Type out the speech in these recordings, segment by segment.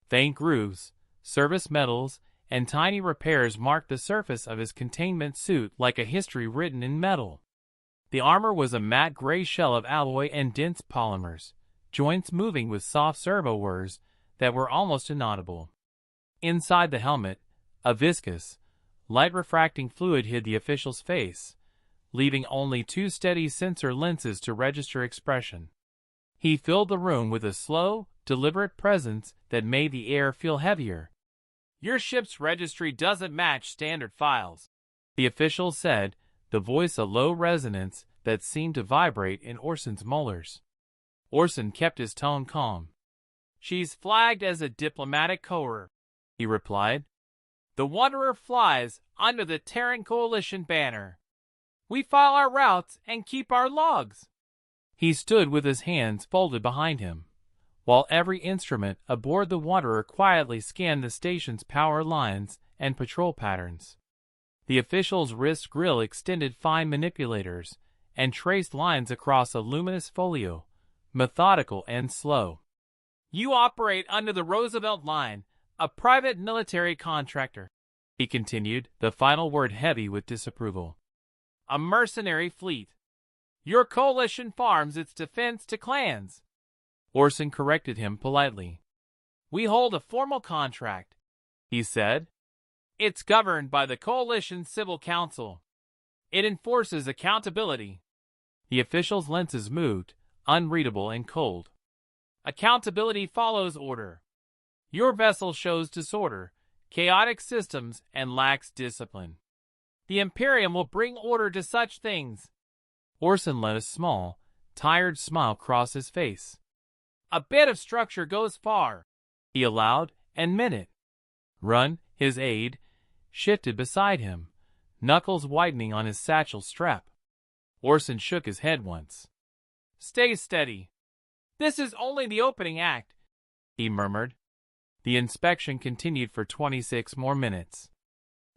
Faint grooves, service medals, and tiny repairs marked the surface of his containment suit like a history written in metal. The armor was a matte gray shell of alloy and dense polymers, joints moving with soft servo whirs that were almost inaudible. Inside the helmet, a viscous, light-refracting fluid hid the official's face, leaving only two steady sensor lenses to register expression. He filled the room with a slow, deliberate presence that made the air feel heavier. "Your ship's registry doesn't match standard files," the official said, the voice a low resonance that seemed to vibrate in Orson's molars. Orson kept his tone calm. "She's flagged as a diplomatic courier," he replied. "The Wanderer flies under the Terran Coalition banner. We file our routes and keep our logs." He stood with his hands folded behind him, while every instrument aboard the Wanderer quietly scanned the station's power lines and patrol patterns. The official's wrist grill extended fine manipulators and traced lines across a luminous folio, methodical and slow. "You operate under the Roosevelt Line, a private military contractor," he continued, the final word heavy with disapproval. "A mercenary fleet. Your coalition farms its defense to clans." Orson corrected him politely. "We hold a formal contract," he said. "It's governed by the Coalition Civil Council. It enforces accountability." The official's lenses moved, unreadable and cold. "Accountability follows order. Your vessel shows disorder, chaotic systems, and lacks discipline. The Imperium will bring order to such things." Orson let a small, tired smile cross his face. "A bit of structure goes far," he allowed, and meant it. Run, his aide, shifted beside him, knuckles widening on his satchel strap. Orson shook his head once. "Stay steady. This is only the opening act," he murmured. The inspection continued for 26 more minutes.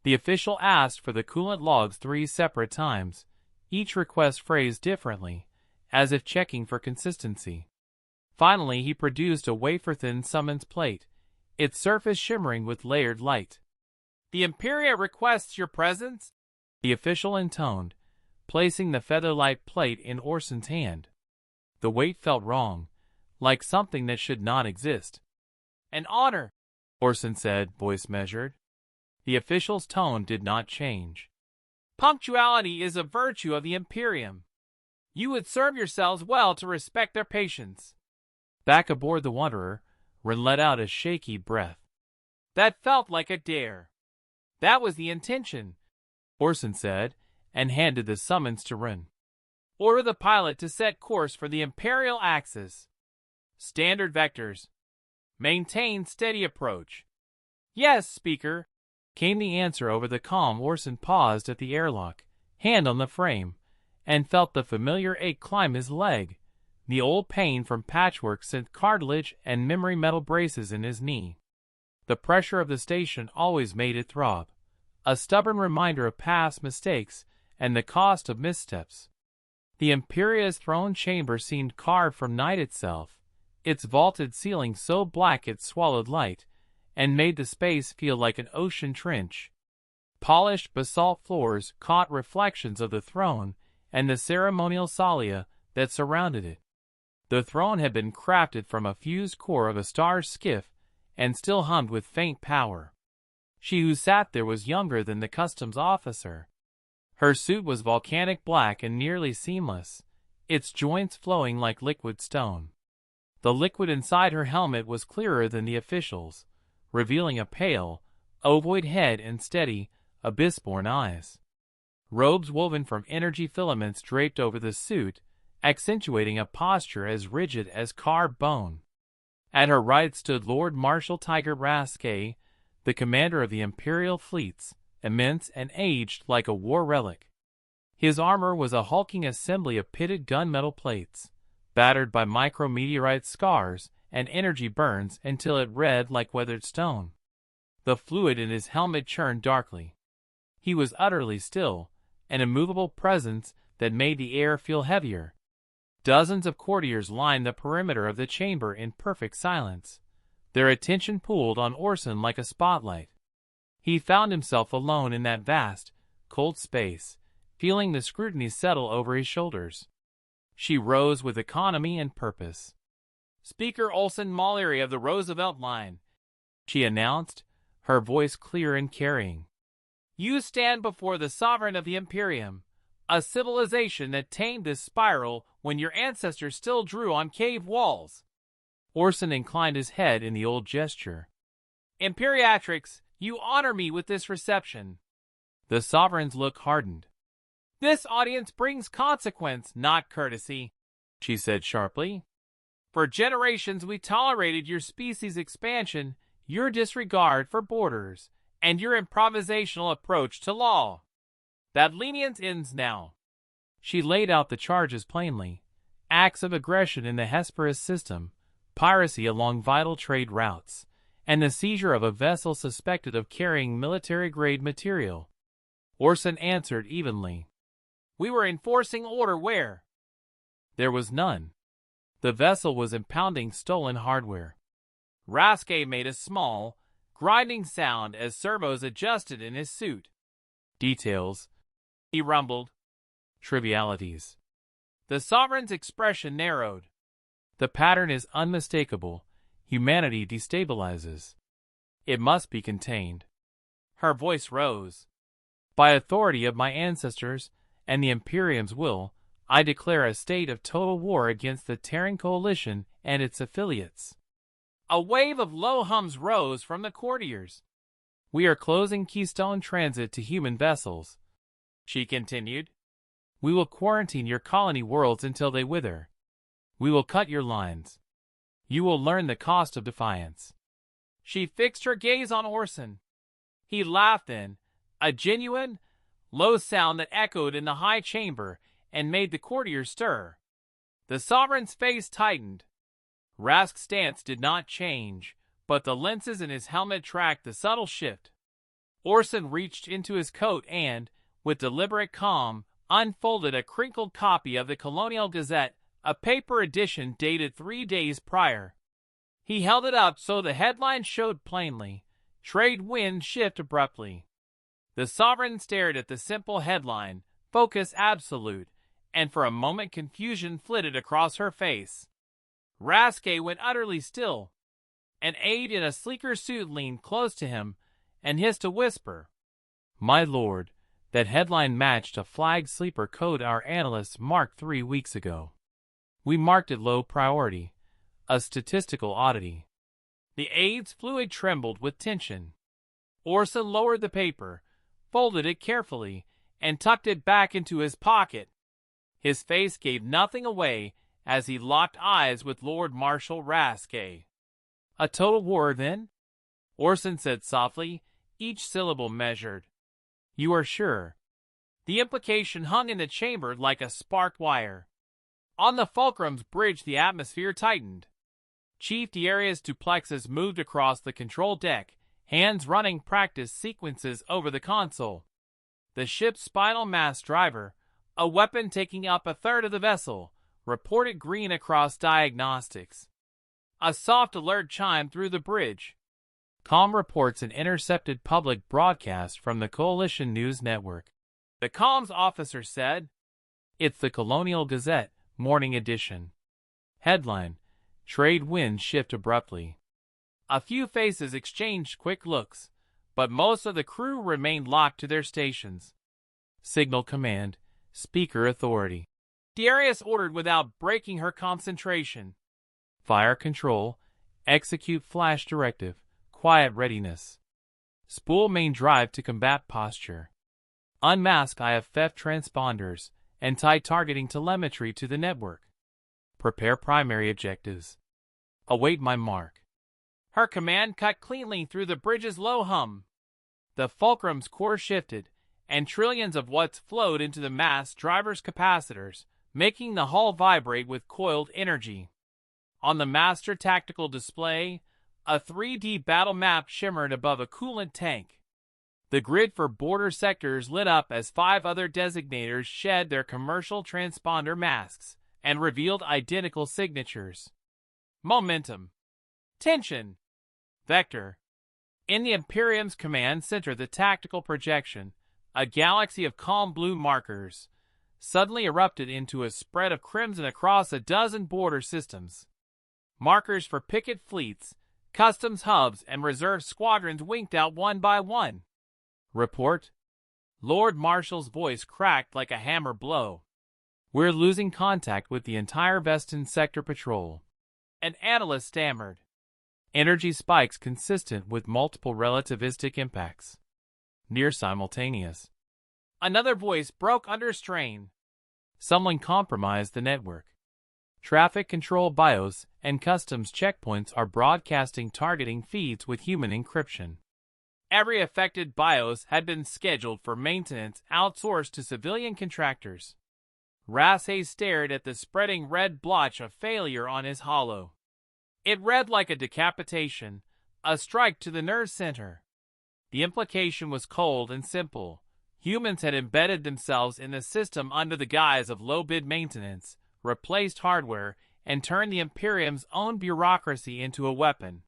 The official asked for the coolant logs 3 separate times, each request phrased differently, as if checking for consistency. Finally, he produced a wafer-thin summons plate, its surface shimmering with layered light. "The Imperia requests your presence," the official intoned, placing the featherlight plate in Orson's hand. The weight felt wrong, like something that should not exist. "An honor," Orson said, voice measured. The official's tone did not change. "Punctuality is a virtue of the Imperium. You would serve yourselves well to respect their patience." Back aboard the Wanderer, Wren let out a shaky breath. "That felt like a dare." "That was the intention," Orson said, and handed the summons to Wren. "Order the pilot to set course for the Imperial axis. Standard vectors. Maintain steady approach." "Yes, Speaker," came the answer over the comm. Orson paused at the airlock, hand on the frame, and felt the familiar ache climb his leg. The old pain from patchwork sent cartilage and memory metal braces in his knee. The pressure of the station always made it throb, a stubborn reminder of past mistakes and the cost of missteps. The Imperia's throne chamber seemed carved from night itself, its vaulted ceiling so black it swallowed light, and made the space feel like an ocean trench. Polished basalt floors caught reflections of the throne and the ceremonial salia that surrounded it. The throne had been crafted from a fused core of a star skiff and still hummed with faint power. She who sat there was younger than the customs officer. Her suit was volcanic black and nearly seamless, its joints flowing like liquid stone. The liquid inside her helmet was clearer than the official's, revealing a pale, ovoid head and steady, abyss-born eyes. Robes woven from energy filaments draped over the suit, accentuating a posture as rigid as carved bone. At her right stood Lord Marshal Tigert Raskay, the commander of the Imperial fleets, immense and aged like a war relic. His armor was a hulking assembly of pitted gunmetal plates, battered by micrometeorite scars and energy burns until it read like weathered stone. The fluid in his helmet churned darkly. He was utterly still, an immovable presence that made the air feel heavier. Dozens of courtiers lined the perimeter of the chamber in perfect silence, Their attention pulled on Orson like a spotlight. He found himself alone in that vast, cold space, feeling the scrutiny settle over his shoulders. She rose with economy and purpose. "Speaker Olson Mallory of the Roosevelt Line," she announced, her voice clear and carrying. "You stand before the sovereign of the Imperium, a civilization that tamed this spiral when your ancestors still drew on cave walls." Orson inclined his head in the old gesture. "Imperiatrix, you honor me with this reception." The sovereign's look hardened. "This audience brings consequence, not courtesy," she said sharply. "For generations we tolerated your species' expansion, your disregard for borders, and your improvisational approach to law. That lenience ends now." She laid out the charges plainly. Acts of aggression in the Hesperus system, piracy along vital trade routes, and the seizure of a vessel suspected of carrying military-grade material. Orson answered evenly. "We were enforcing order where?" There was none. The vessel was impounding stolen hardware. Raskay made a small, grinding sound as servos adjusted in his suit. "Details," he rumbled. "Trivialities." The sovereign's expression narrowed. "The pattern is unmistakable. Humanity destabilizes. It must be contained." Her voice rose. "By authority of my ancestors and the Imperium's will, I declare a state of total war against the Terran Coalition and its affiliates." A wave of low hums rose from the courtiers. "We are closing Keystone Transit to human vessels," she continued. "We will quarantine your colony worlds until they wither. We will cut your lines. You will learn the cost of defiance." She fixed her gaze on Orson. He laughed then, a genuine, low sound that echoed in the high chamber and made the courtiers stir. The sovereign's face tightened. Rask's stance did not change, but the lenses in his helmet tracked the subtle shift. Orson reached into his coat and, with deliberate calm, unfolded a crinkled copy of the Colonial Gazette, a paper edition dated 3 days prior. He held it up so the headline showed plainly, "Trade Wind Shift Abruptly." The sovereign stared at the simple headline, "Focus Absolute," and for a moment confusion flitted across her face. Raskay went utterly still. An aide in a sleeker suit leaned close to him and hissed a whisper. "My lord, that headline matched a flag sleeper code our analysts marked 3 weeks ago. We marked it low priority, a statistical oddity." The aide's fluid trembled with tension. Orson lowered the paper, folded it carefully, and tucked it back into his pocket. His face gave nothing away as he locked eyes with Lord Marshal Raskay. "A total war, then?" Orson said softly, each syllable measured. "You are sure?" The implication hung in the chamber like a sparked wire. On the Fulcrum's bridge the atmosphere tightened. Chief Darius Duplexis moved across the control deck, hands running practice sequences over the console. The ship's spinal mass driver, a weapon taking up a third of the vessel, reported green across diagnostics. A soft alert chimed through the bridge. "Com reports an intercepted public broadcast from the Coalition News Network," the comms officer said. "It's the Colonial Gazette, morning edition. Headline, Trade Winds Shift Abruptly." A few faces exchanged quick looks, but most of the crew remained locked to their stations. "Signal command, speaker authority," Darius ordered without breaking her concentration. "Fire control, execute flash directive, quiet readiness. Spool main drive to combat posture. Unmask IFF transponders and tie targeting telemetry to the network. Prepare primary objectives. Await my mark." Her command cut cleanly through the bridge's low hum. The Fulcrum's core shifted, and trillions of watts flowed into the mass driver's capacitors, making the hull vibrate with coiled energy. On the master tactical display, a 3D battle map shimmered above a coolant tank. The grid for border sectors lit up as 5 other designators shed their commercial transponder masks and revealed identical signatures. Momentum. Tension. Vector. In the Imperium's command center, the tactical projection, a galaxy of calm blue markers, suddenly erupted into a spread of crimson across a dozen border systems. Markers for picket fleets, customs hubs, and reserve squadrons winked out one by one. Report. Lord Marshal's voice cracked like a hammer blow. We're losing contact with the entire Veston Sector Patrol. An analyst stammered. Energy spikes consistent with multiple relativistic impacts. Near simultaneous. Another voice broke under strain. Someone compromised the network. Traffic control BIOS and customs checkpoints are broadcasting targeting feeds with human encryption. Every affected BIOS had been scheduled for maintenance outsourced to civilian contractors. Rassay stared at the spreading red blotch of failure on his holo. It read like a decapitation, a strike to the nerve center. The implication was cold and simple. Humans had embedded themselves in the system under the guise of low-bid maintenance, replaced hardware, and turned the Imperium's own bureaucracy into a weapon.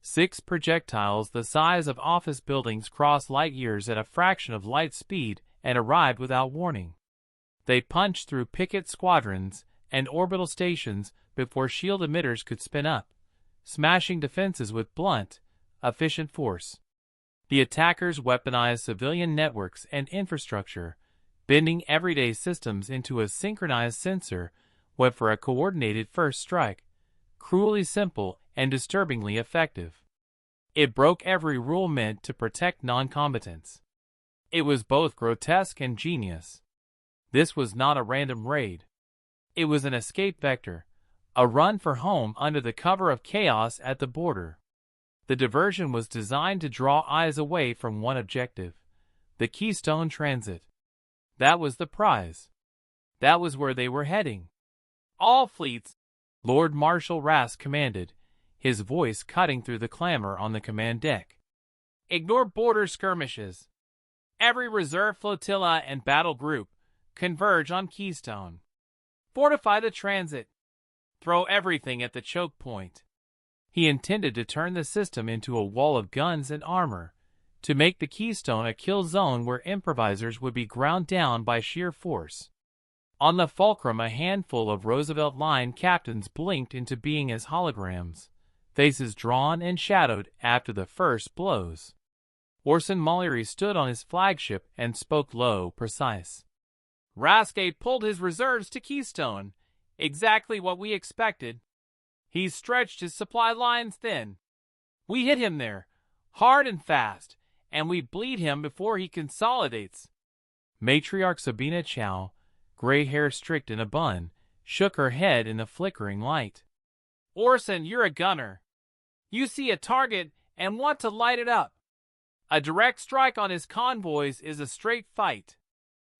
6 projectiles the size of office buildings crossed light years at a fraction of light speed and arrived without warning. They punched through picket squadrons and orbital stations before shield emitters could spin up, smashing defenses with blunt, efficient force. The attackers weaponized civilian networks and infrastructure, bending everyday systems into a synchronized sensor web for a coordinated first strike, cruelly simple and disturbingly effective. It broke every rule meant to protect non-combatants. It was both grotesque and genius. This was not a random raid. It was an escape vector, a run for home under the cover of chaos at the border. The diversion was designed to draw eyes away from one objective, the Keystone Transit. That was the prize. That was where they were heading. All fleets, Lord Marshal Rass commanded, his voice cutting through the clamor on the command deck. Ignore border skirmishes. Every reserve flotilla and battle group converge on Keystone. Fortify the transit. Throw everything at the choke point. He intended to turn the system into a wall of guns and armor, to make the Keystone a kill zone where improvisers would be ground down by sheer force. On the fulcrum, a handful of Roosevelt Line captains blinked into being as holograms, faces drawn and shadowed after the first blows. Orson Mallory stood on his flagship and spoke low, precise. Raskay pulled his reserves to Keystone, exactly what we expected. He's stretched his supply lines thin. We hit him there, hard and fast, and we bleed him before he consolidates. Matriarch Sabina Chow, gray hair strict in a bun, shook her head in the flickering light. Orson, you're a gunner. You see a target and want to light it up. A direct strike on his convoys is a straight fight.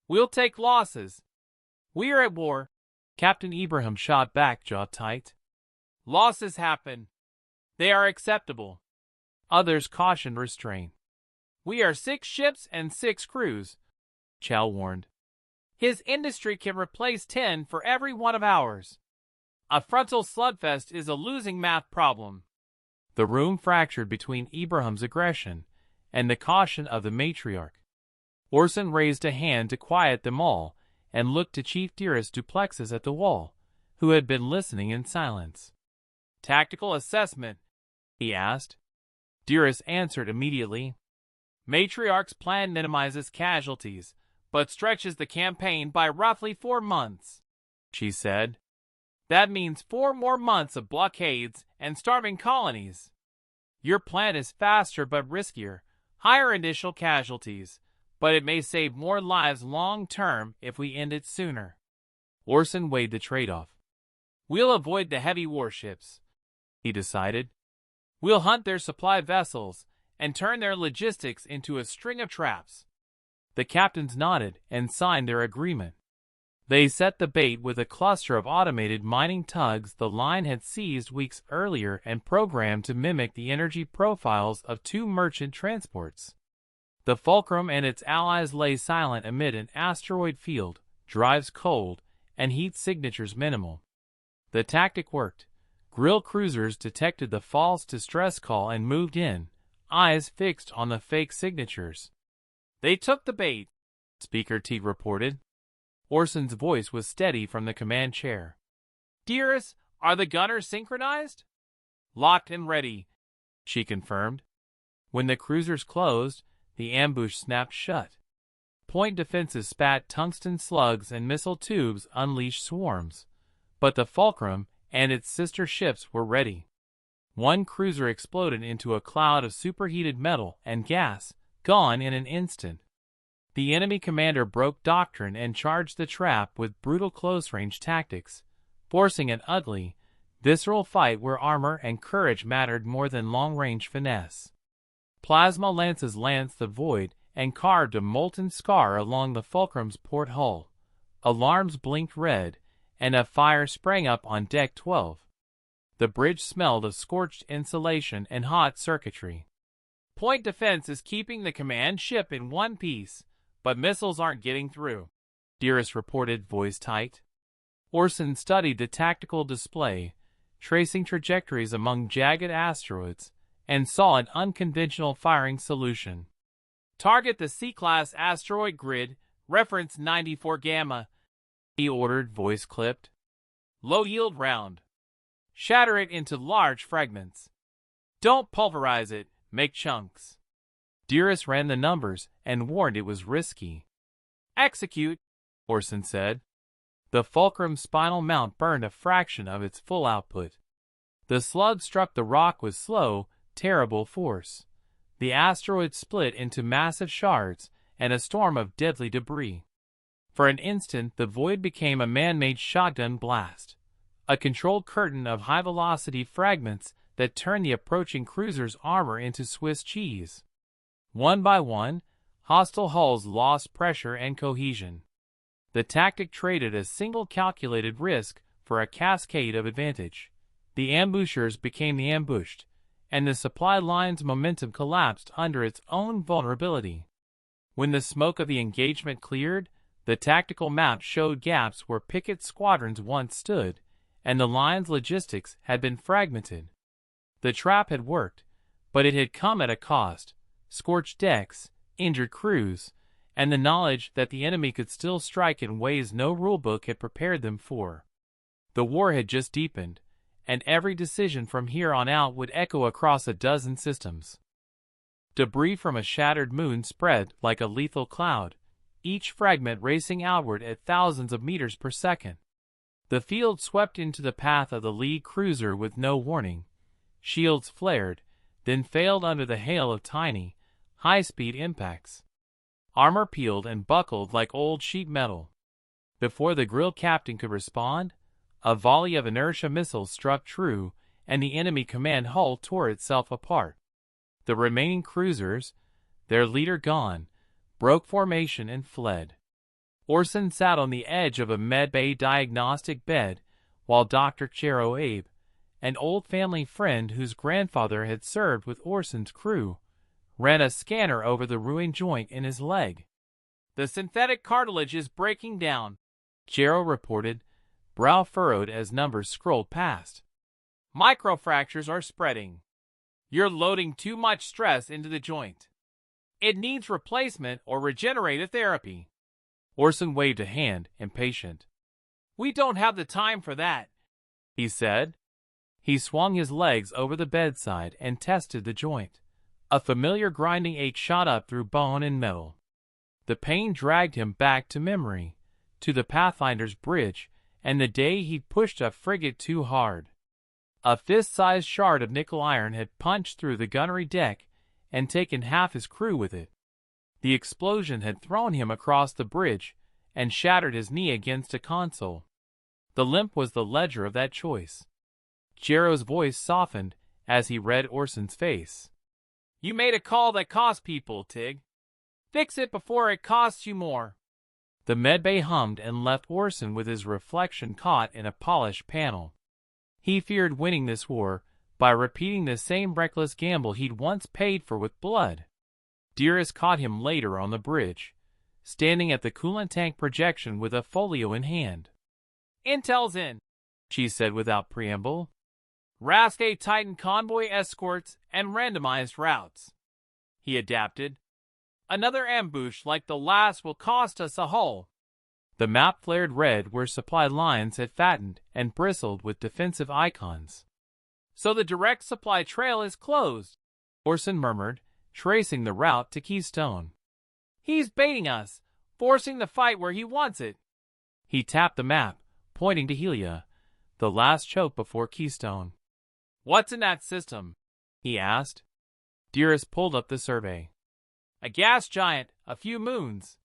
We'll take losses. We're at war. Captain Ibrahim shot back, jaw tight. Losses happen. They are acceptable. Others cautioned restraint. We are 6 ships and 6 crews, Chow warned. His industry can replace 10 for every one of ours. A frontal slugfest is a losing math problem. The room fractured between Ibrahim's aggression and the caution of the matriarch. Orson raised a hand to quiet them all and looked to Chief Dearest Duplexes at the wall, who had been listening in silence. Tactical assessment, he asked. Dearest answered immediately. Matriarch's plan minimizes casualties, but stretches the campaign by roughly 4 months, she said. That means 4 more months of blockades and starving colonies. Your plan is faster but riskier, higher initial casualties, but it may save more lives long-term if we end it sooner. Orson weighed the trade-off. We'll avoid the heavy warships, he decided. We'll hunt their supply vessels and turn their logistics into a string of traps. The captains nodded and signed their agreement. They set the bait with a cluster of automated mining tugs the line had seized weeks earlier and programmed to mimic the energy profiles of 2 merchant transports. The Fulcrum and its allies lay silent amid an asteroid field, drives cold, and heat signatures minimal. The tactic worked. Grill cruisers detected the false distress call and moved in, eyes fixed on the fake signatures. "They took the bait," Speaker Teague reported. Orson's voice was steady from the command chair. "Dearest, are the gunners synchronized?" "Locked and ready," she confirmed. When the cruisers closed, the ambush snapped shut. Point defenses spat tungsten slugs and missile tubes unleashed swarms, but the Fulcrum and its sister ships were ready. One cruiser exploded into a cloud of superheated metal and gas, gone in an instant. The enemy commander broke doctrine and charged the trap with brutal close-range tactics, forcing an ugly, visceral fight where armor and courage mattered more than long-range finesse. Plasma lances lanced the void and carved a molten scar along the Fulcrum's port hull. Alarms blinked red, and a fire sprang up on Deck 12. The bridge smelled of scorched insulation and hot circuitry. "Point defense is keeping the command ship in one piece, but missiles aren't getting through," Dearest reported, voice tight. Orson studied the tactical display, tracing trajectories among jagged asteroids, and saw an unconventional firing solution. "Target the C-class asteroid grid, reference 94 Gamma," he ordered, voice clipped. "Low-yield round. Shatter it into large fragments. Don't pulverize it, make chunks." Dearest ran the numbers and warned it was risky. "Execute," Orson said. The Fulcrum's spinal mount burned a fraction of its full output. The slug struck the rock with slow, terrible force. The asteroid split into massive shards and a storm of deadly debris. For an instant, the void became a man-made shotgun blast, a controlled curtain of high-velocity fragments that turned the approaching cruiser's armor into Swiss cheese. One by one, hostile hulls lost pressure and cohesion. The tactic traded a single calculated risk for a cascade of advantage. The ambushers became the ambushed, and the supply line's momentum collapsed under its own vulnerability. When the smoke of the engagement cleared, the tactical map showed gaps where picket squadrons once stood, and the line's logistics had been fragmented. The trap had worked, but it had come at a cost: scorched decks, injured crews, and the knowledge that the enemy could still strike in ways no rulebook had prepared them for. The war had just deepened, and every decision from here on out would echo across a dozen systems. Debris from a shattered moon spread like a lethal cloud, each fragment racing outward at thousands of meters per second. The field swept into the path of the lead cruiser with no warning. Shields flared, then failed under the hail of tiny, high-speed impacts. Armor peeled and buckled like old sheet metal. Before the grill captain could respond, a volley of inertia missiles struck true, and the enemy command hull tore itself apart. The remaining cruisers, their leader gone, broke formation and fled. Orson sat on the edge of a medbay diagnostic bed, while Dr. Chero Abe, an old family friend whose grandfather had served with Orson's crew, ran a scanner over the ruined joint in his leg. "The synthetic cartilage is breaking down," Chero reported, brow furrowed as numbers scrolled past. "Microfractures are spreading. You're loading too much stress into the joint. It needs replacement or regenerative therapy." Orson waved a hand, impatient. "We don't have the time for that," he said. He swung his legs over the bedside and tested the joint. A familiar grinding ache shot up through bone and metal. The pain dragged him back to memory, to the Pathfinder's bridge, and the day he'd pushed a frigate too hard. A fist-sized shard of nickel iron had punched through the gunnery deck and taken half his crew with it. The explosion had thrown him across the bridge and shattered his knee against a console. The limp was the ledger of that choice. Chero's voice softened as he read Orson's face. "You made a call that cost people, Tig. Fix it before it costs you more." The medbay hummed and left Orson with his reflection caught in a polished panel. He feared winning this war by repeating the same reckless gamble he'd once paid for with blood. Dearest caught him later on the bridge, standing at the coolant tank projection with a folio in hand. "Intel's in," she said without preamble. Rasque Titan convoy escorts and randomized routes. He adapted. Another ambush like the last will cost us a hull. The map flared red where supply lines had fattened and bristled with defensive icons. So the direct supply trail is closed, Orson murmured, tracing the route to Keystone. He's baiting us, forcing the fight where he wants it. He tapped the map, pointing to Helia, the last choke before Keystone. What's in that system? He asked. Dearest pulled up the survey. A gas giant, a few moons.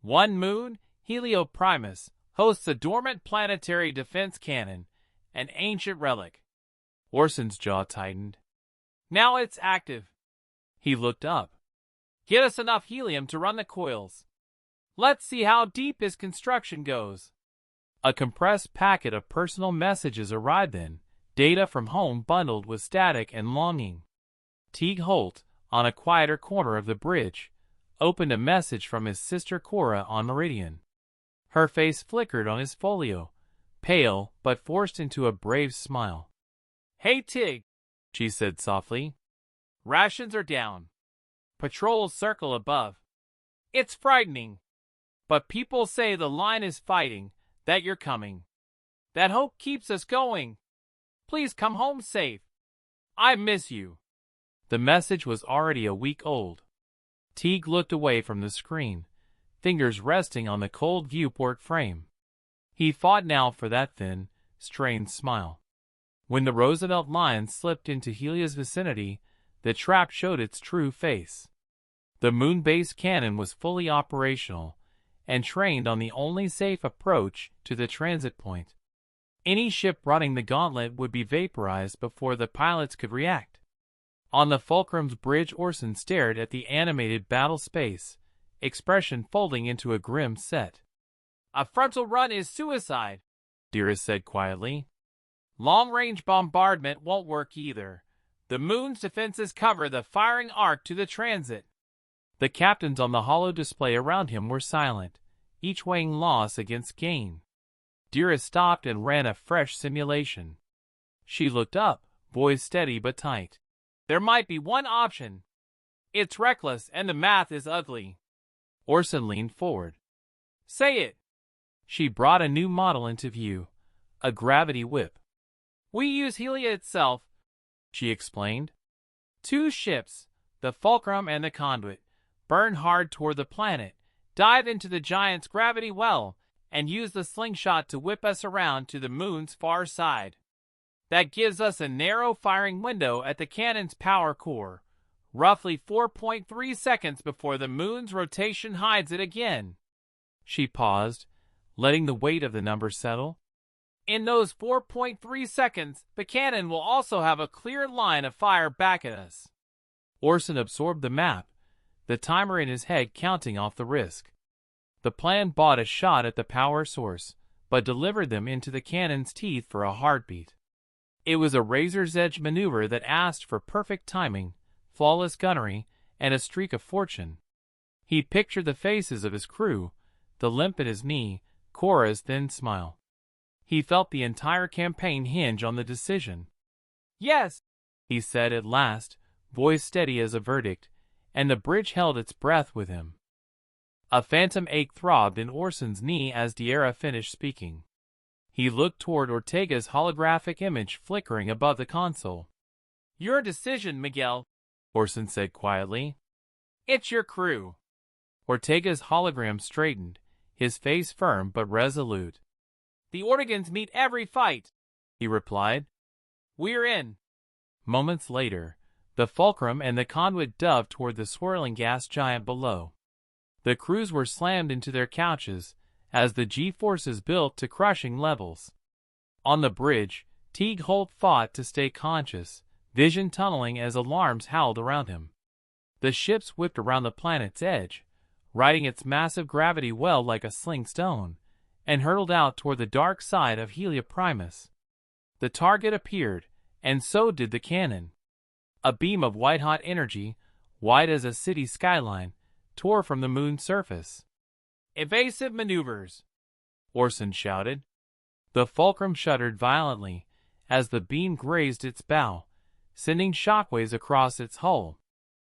One moon, Helioprimus, hosts a dormant planetary defense cannon, an ancient relic. Orson's jaw tightened. Now it's active. He looked up. Get us enough helium to run the coils. Let's see how deep his construction goes. A compressed packet of personal messages arrived then, data from home bundled with static and longing. Teague Holt, on a quieter corner of the bridge, opened a message from his sister Cora on Meridian. Her face flickered on his folio, pale but forced into a brave smile. Hey Tig, she said softly. Rations are down. Patrols circle above. It's frightening. But people say the line is fighting, that you're coming. That hope keeps us going. Please come home safe. I miss you. The message was already a week old. Teague looked away from the screen, fingers resting on the cold viewport frame. He fought now for that thin, strained smile. When the Roosevelt line slipped into Helia's vicinity, the trap showed its true face. The moon-based cannon was fully operational and trained on the only safe approach to the transit point. Any ship running the gauntlet would be vaporized before the pilots could react. On the Fulcrum's bridge, Orson stared at the animated battle space, expression folding into a grim set. A frontal run is suicide, Dearest said quietly. Long-range bombardment won't work either. The moon's defenses cover the firing arc to the transit. The captains on the holo display around him were silent, each weighing loss against gain. Dearest stopped and ran a fresh simulation. She looked up, voice steady but tight. There might be one option. It's reckless and the math is ugly. Orson leaned forward. Say it. She brought a new model into view, a gravity whip. We use Helia itself, she explained. 2 ships, the Fulcrum and the Conduit, burn hard toward the planet, dive into the giant's gravity well, and use the slingshot to whip us around to the moon's far side. That gives us a narrow firing window at the cannon's power core, roughly 4.3 seconds before the moon's rotation hides it again. She paused, letting the weight of the number settle. In those 4.3 seconds, the cannon will also have a clear line of fire back at us. Orson absorbed the map, the timer in his head counting off the risk. The plan bought a shot at the power source, but delivered them into the cannon's teeth for a heartbeat. It was a razor's-edge maneuver that asked for perfect timing, flawless gunnery, and a streak of fortune. He pictured the faces of his crew, the limp at his knee, Cora's thin smile. He felt the entire campaign hinge on the decision. Yes, he said at last, voice steady as a verdict, and the bridge held its breath with him. A phantom ache throbbed in Orson's knee as Deira finished speaking. He looked toward Ortega's holographic image flickering above the console. Your decision, Miguel, Orson said quietly. It's your crew. Ortega's hologram straightened, his face firm but resolute. The Ortegans meet every fight, he replied. We're in. Moments later, the Fulcrum and the Conduit dove toward the swirling gas giant below. The crews were slammed into their couches as the G-forces built to crushing levels. On the bridge, Teague Holt fought to stay conscious, vision tunneling as alarms howled around him. The ships whipped around the planet's edge, riding its massive gravity well like a sling stone, and hurtled out toward the dark side of Helioprimus. The target appeared, and so did the cannon. A beam of white-hot energy, wide as a city skyline, tore from the moon's surface. Evasive maneuvers, Orson shouted. The Fulcrum shuddered violently as the beam grazed its bow, sending shockwaves across its hull.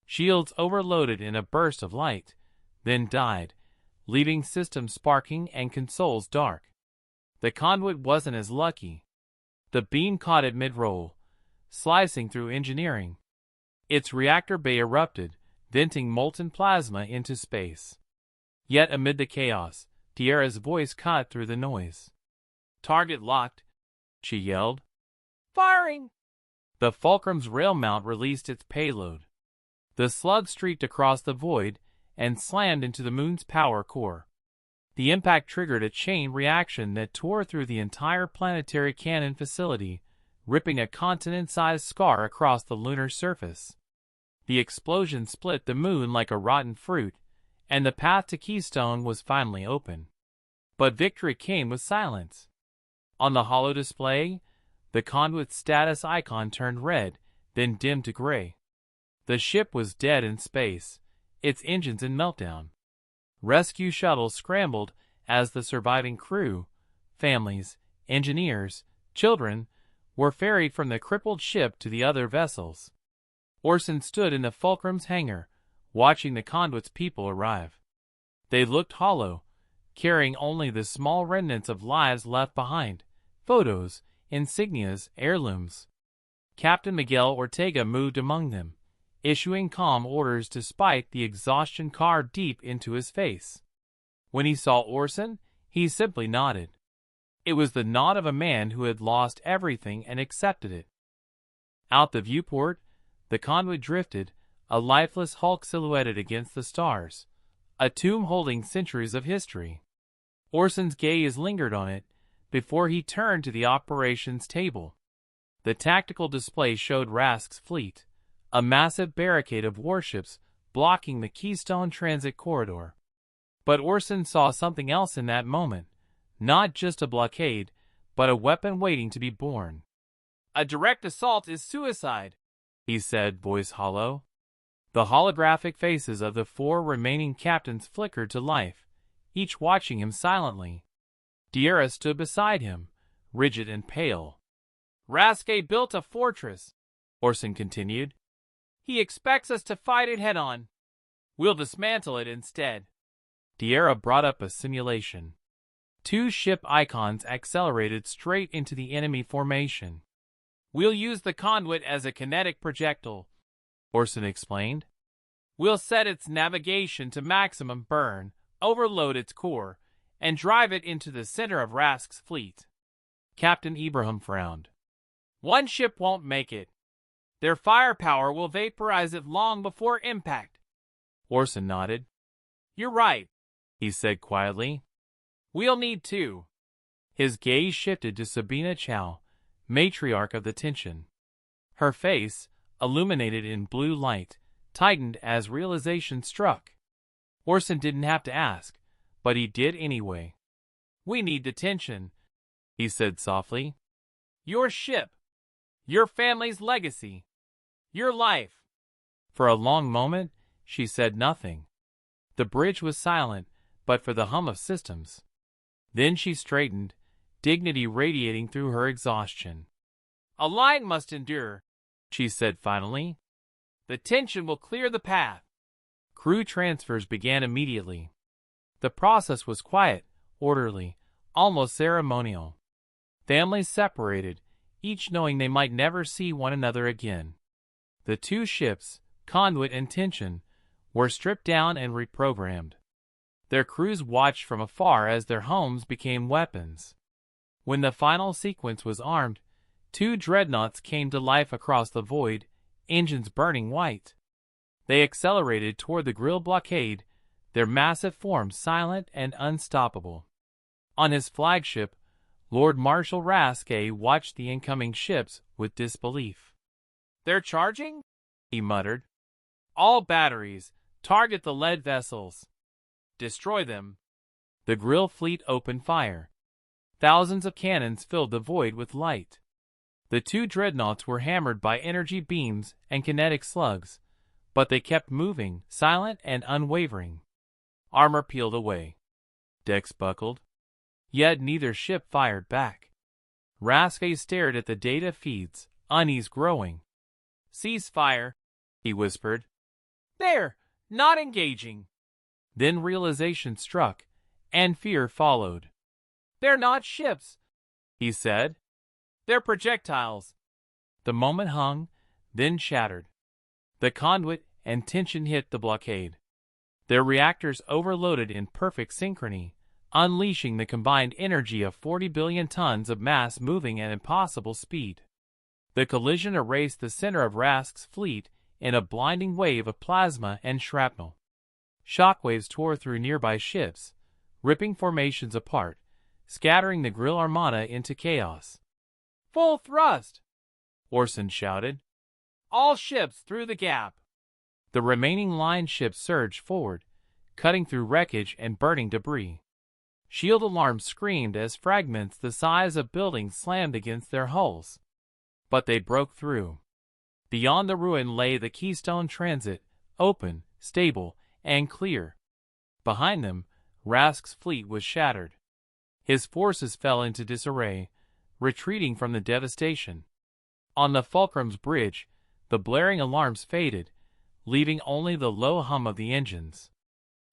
Shields overloaded in a burst of light, then died, leaving systems sparking and consoles dark. The conduit wasn't as lucky. The beam caught it mid-roll, slicing through engineering. Its reactor bay erupted, venting molten plasma into space. Yet amid the chaos, Tierra's voice cut through the noise. "Target locked," she yelled. "Firing!" The Fulcrum's rail mount released its payload. The slug streaked across the void and slammed into the moon's power core. The impact triggered a chain reaction that tore through the entire planetary cannon facility, ripping a continent-sized scar across the lunar surface. The explosion split the moon like a rotten fruit, and the path to Keystone was finally open. But victory came with silence. On the holo display, the conduit's status icon turned red, then dimmed to gray. The ship was dead in space, its engines in meltdown. Rescue shuttles scrambled as the surviving crew, families, engineers, children, were ferried from the crippled ship to the other vessels. Orson stood in the Fulcrum's hangar, watching the conduit's people arrive. They looked hollow, carrying only the small remnants of lives left behind, photos, insignias, heirlooms. Captain Miguel Ortega moved among them, issuing calm orders despite the exhaustion carved deep into his face. When he saw Orson, he simply nodded. It was the nod of a man who had lost everything and accepted it. Out the viewport, the conduit drifted, a lifeless hulk silhouetted against the stars, a tomb holding centuries of history. Orson's gaze lingered on it before he turned to the operations table. The tactical display showed Rask's fleet, a massive barricade of warships blocking the Keystone Transit Corridor. But Orson saw something else in that moment, not just a blockade, but a weapon waiting to be born. "A direct assault is suicide," he said, voice hollow. The holographic faces of the 4 remaining captains flickered to life, each watching him silently. Tierra stood beside him, rigid and pale. "Rask built a fortress," Orson continued. "He expects us to fight it head-on. We'll dismantle it instead." Tierra brought up a simulation. 2 ship icons accelerated straight into the enemy formation. "We'll use the conduit as a kinetic projectile," Orson explained. "We'll set its navigation to maximum burn, overload its core, and drive it into the center of Rask's fleet." Captain Ibrahim frowned. "One ship won't make it. Their firepower will vaporize it long before impact." Orson nodded. "You're right," he said quietly. "We'll need 2. His gaze shifted to Sabina Chow, matriarch of the tension. Her face, illuminated in blue light, tightened as realization struck. Orson didn't have to ask, but he did anyway. "We need the tension," he said softly. "Your ship. Your family's legacy. Your life." For a long moment, she said nothing. The bridge was silent, but for the hum of systems. Then she straightened, dignity radiating through her exhaustion. "A line must endure," she said finally. "The tension will clear the path." Crew transfers began immediately. The process was quiet, orderly, almost ceremonial. Families separated, each knowing they might never see one another again. The 2 ships, Conduit and Tension, were stripped down and reprogrammed. Their crews watched from afar as their homes became weapons. When the final sequence was armed, 2 dreadnoughts came to life across the void, engines burning white. They accelerated toward the Grill blockade, their massive forms silent and unstoppable. On his flagship, Lord Marshal Rask watched the incoming ships with disbelief. "They're charging?" he muttered. "All batteries, target the lead vessels. Destroy them." The Grill fleet opened fire. Thousands of cannons filled the void with light. The 2 dreadnoughts were hammered by energy beams and kinetic slugs, but they kept moving, silent and unwavering. Armor peeled away. Decks buckled. Yet neither ship fired back. Rasque stared at the data feeds, unease growing. "Ceasefire," he whispered. "They're not engaging." Then realization struck, and fear followed. "They're not ships," he said. "They're projectiles." The moment hung, then shattered. The conduit and tension hit the blockade. Their reactors overloaded in perfect synchrony, unleashing the combined energy of 40 billion tons of mass moving at impossible speed. The collision erased the center of Rasque's fleet in a blinding wave of plasma and shrapnel. Shockwaves tore through nearby ships, ripping formations apart, scattering the Grill Armada into chaos. "Full thrust!" Orson shouted. "All ships through the gap!" The remaining line ships surged forward, cutting through wreckage and burning debris. Shield alarms screamed as fragments the size of buildings slammed against their hulls. But they broke through. Beyond the ruin lay the Keystone Transit, open, stable, and clear. Behind them, Rasque's fleet was shattered. His forces fell into disarray, retreating from the devastation. On the Fulcrum's bridge, the blaring alarms faded, leaving only the low hum of the engines.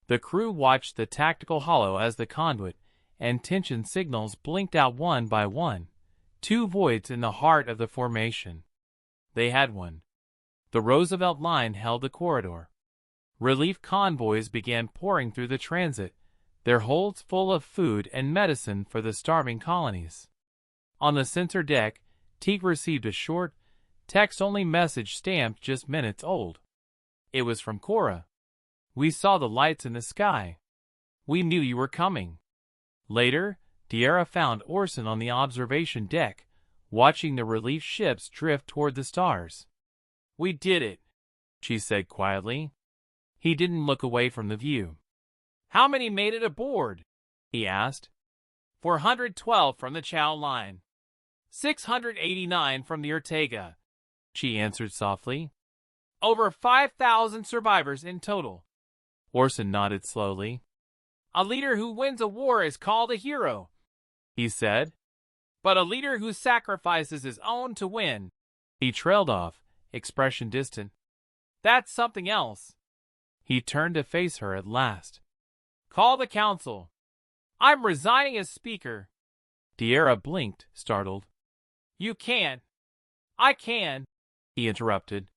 The crew watched the tactical hollow as the conduit and tension signals blinked out one by one, two voids in the heart of the formation. They had one. The Roosevelt line held the corridor. Relief convoys began pouring through the transit, their holds full of food and medicine for the starving colonies. On the sensor deck, Teague received a short, text-only message stamped just minutes old. It was from Cora. "We saw the lights in the sky. We knew you were coming." Later, D'Era found Orson on the observation deck, watching the relief ships drift toward the stars. "We did it," she said quietly. He didn't look away from the view. "How many made it aboard?" he asked. 412 from the Chow line. 689 from the Ortega," she answered softly. "Over 5,000 survivors in total." Orson nodded slowly. "A leader who wins a war is called a hero," he said. "But a leader who sacrifices his own to win," he trailed off, expression distant, "that's something else." He turned to face her at last. "Call the council. I'm resigning as speaker." D'Era blinked, startled. "You can't." "I can," he interrupted.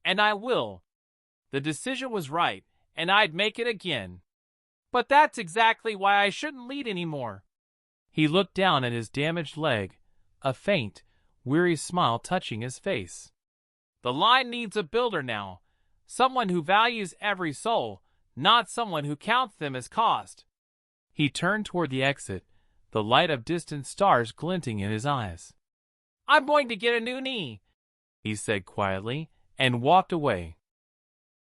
"And I will. The decision was right, and I'd make it again. But that's exactly why I shouldn't lead anymore." He looked down at his damaged leg, a faint, weary smile touching his face. "The line needs a builder now. Someone who values every soul, not someone who counts them as cost." He turned toward the exit, the light of distant stars glinting in his eyes. "I'm going to get a new knee," he said quietly, and walked away.